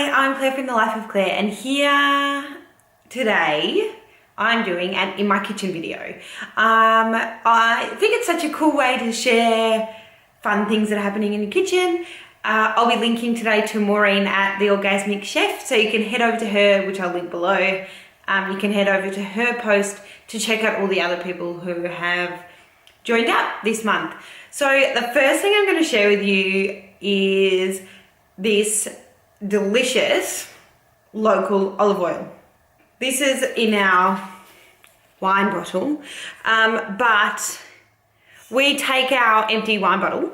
Hi, I'm Claire from the Life of Clare, and here today I'm doing an in my kitchen video. I think it's such a cool way to share fun things that are happening in the kitchen. I'll be linking today to Maureen at the Orgasmic Chef, so you can head over to her, which I'll link below. You can head over to her post to check out all the other people who have joined up this month. So the first thing I'm going to share with you is this delicious local olive oil. This is in our wine bottle, but we take our empty wine bottle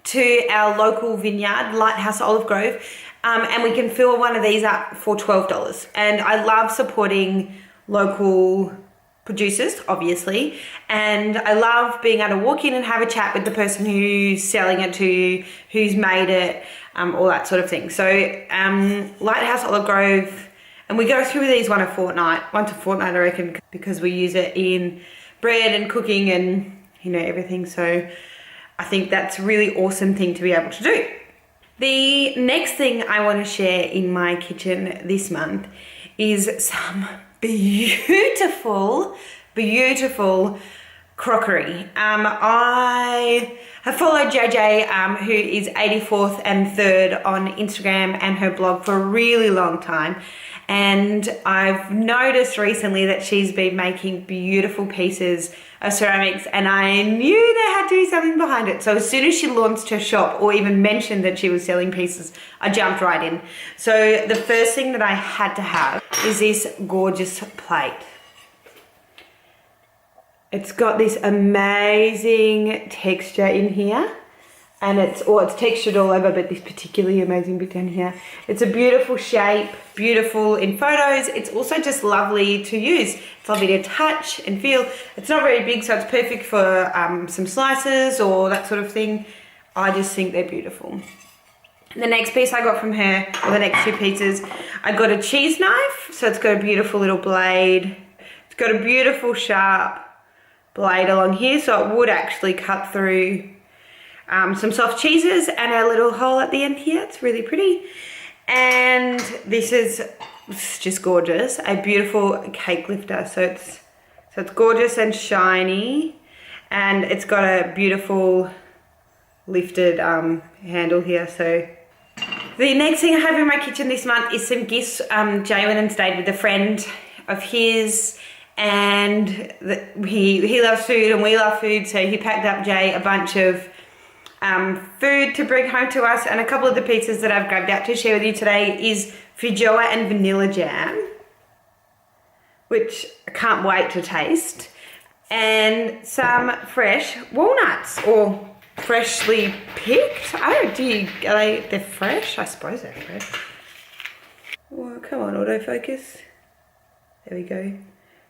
to our local vineyard, Lighthouse Olive Grove, and we can fill one of these up for $12. And I love supporting local producers, obviously, and I love being able to walk in and have a chat with the person who's selling it to you, who's made it, all that sort of thing. So Lighthouse Olive Grove, and we go through these once a fortnight I reckon, because we use it in bread and cooking and everything. So I think that's a really awesome thing to be able to do. The next thing I want to share in my kitchen this month is some beautiful crockery. I have followed JJ, who is 84th and 3rd on Instagram and her blog for a really long time. And I've noticed recently that she's been making beautiful pieces of ceramics, and I knew there had to be something behind it. So as soon as she launched her shop or even mentioned that she was selling pieces, I jumped right in. So the first thing that I had to have is this gorgeous plate. It's got this amazing texture in here, and it's textured all over, but this particularly amazing bit down here. It's a beautiful shape, beautiful in photos. It's also just lovely to use. It's lovely to touch and feel. It's not very big, so it's perfect for some slices or that sort of thing. I just think they're beautiful. The next piece I got from her, or the next two pieces, I got a cheese knife. So it's got a beautiful little blade. It's got a beautiful sharp blade along here, so it would actually cut through some soft cheeses, and a little hole at the end here. It's really pretty. And this is just gorgeous, a beautiful cake lifter. So it's gorgeous and shiny, and it's got a beautiful lifted handle here. So the next thing I have in my kitchen this month is some gifts. Jay went and stayed with a friend of his, and he loves food and we love food, so he packed up Jay a bunch of food to bring home to us. And a couple of the pieces that I've grabbed out to share with you today is feijoa and vanilla jam, which I can't wait to taste, and some fresh walnuts, or freshly picked. They're fresh? I suppose they're fresh. Well, come on, autofocus. There we go.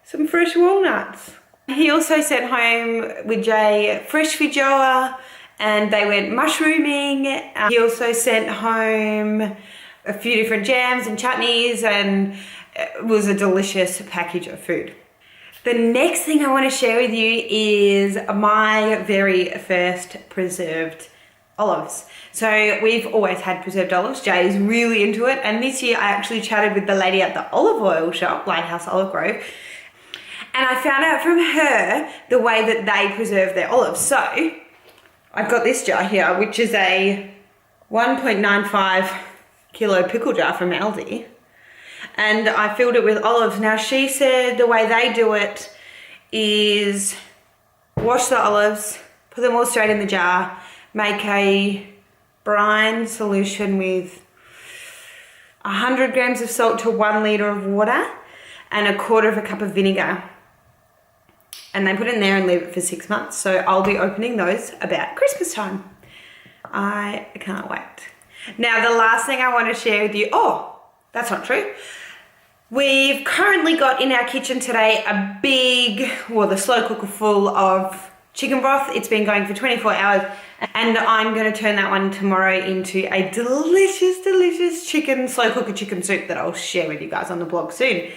Some fresh walnuts. He also sent home with Jay fresh feijoa, and they went mushrooming. He also sent home a few different jams and chutneys, and it was a delicious package of food. The next thing I want to share with you is my very first preserved olives. So we've always had preserved olives. Jay is really into it, and this year I actually chatted with the lady at the olive oil shop, Lighthouse Olive Grove, and I found out from her the way that they preserve their olives. So I've got this jar here, which is a 1.95 kilo pickle jar from Aldi, and I filled it with olives. Now, she said the way they do it is wash the olives, put them all straight in the jar, make a brine solution with 100 grams of salt to 1 litre of water and a quarter of a cup of vinegar. And they put it in there and leave it for 6 months. So I'll be opening those about Christmas time. I can't wait. Now, the last thing I want to share with you, that's not true. We've currently got in our kitchen today the slow cooker full of chicken broth. It's been going for 24 hours, and I'm going to turn that one tomorrow into a delicious slow cooker chicken soup that I'll share with you guys on the blog soon.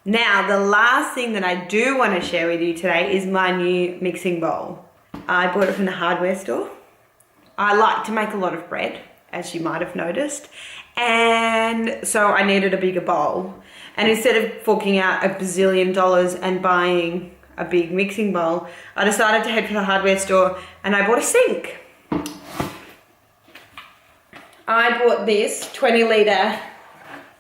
Now, the last thing that I do want to share with you today is my new mixing bowl. I bought it from the hardware store. I like to make a lot of bread, as you might have noticed, And so I needed a bigger bowl. And instead of forking out $1 bazillion and buying a big mixing bowl, I decided to head for the hardware store and I bought a sink. I bought this 20 litre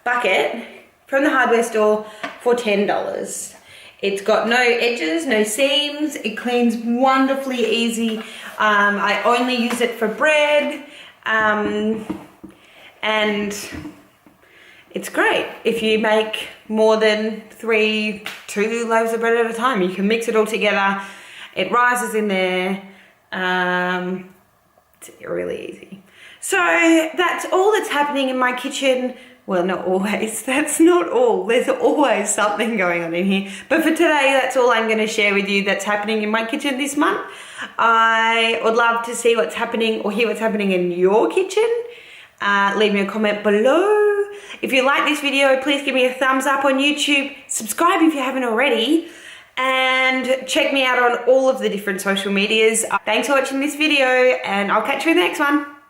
bucket from the hardware store for $10. It's got no edges, no seams. It cleans wonderfully easy. I only use it for bread. And it's great. If you make more than 2 loaves of bread at a time, you can mix it all together. It rises in there. It's really easy. So that's all that's happening in my kitchen. Well, not always. That's not all. There's always something going on in here. But for today, that's all I'm going to share with you that's happening in my kitchen this month. I would love to see what's happening or hear what's happening in your kitchen. Leave me a comment below. If you like this video, please give me a thumbs up on YouTube. Subscribe if you haven't already. And check me out on all of the different social medias. Thanks for watching this video and I'll catch you in the next one.